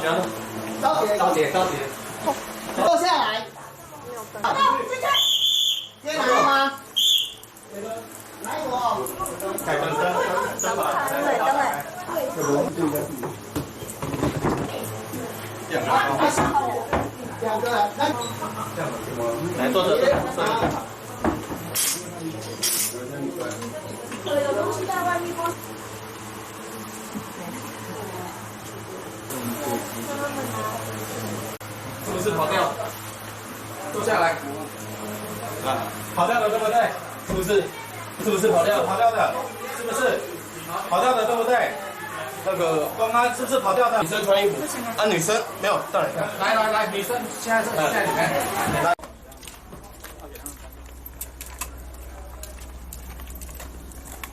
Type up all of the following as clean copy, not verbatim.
高点，坐下来。先来吗？来我。开灯，两个来。来坐这，有东西在外面吗？是不是跑掉？坐下来。啊，跑掉了对不对？是不是？是不是跑掉？跑掉的，是不是？跑掉的对不对？那个公安是不是跑掉的？女生穿衣服。啊，女生没有，到你看。来，女生现在里面。来。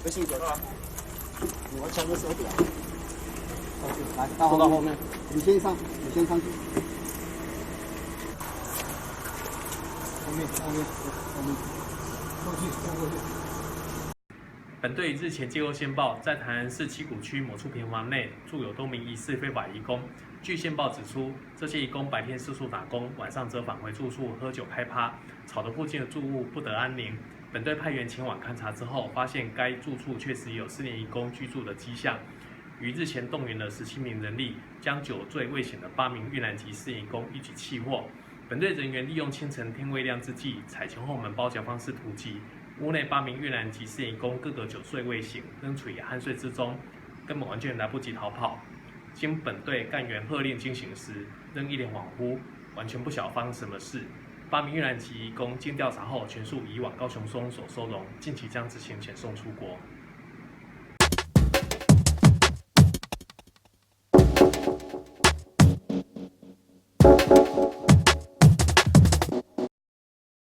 微信给我抢个手表。来，到后面。你先上去。后面。过去。本队日前接获线报，在台南市七股区某处平房内住有多名疑似非法移工。据线报指出，这些移工白天四处打工，晚上则返回住处喝酒开趴，吵得附近的住户不得安宁。本队派员前往勘查之后，发现该住处确实有失联移工居住的迹象。于日前动员了17名人力，将酒醉未醒的8名越南籍失联移工一举缉获。本队人员利用清晨天未亮之际，采前后门包夹方式突击。屋内8名越南籍失联移工个个酒醉未醒，仍处于酣睡之中，根本完全来不及逃跑。经本队干员喝令惊醒时，仍一脸恍惚，完全不晓发生什么事。8名越南籍移工经调查后，全数移往高雄收容所收容，近期将执行遣送出国。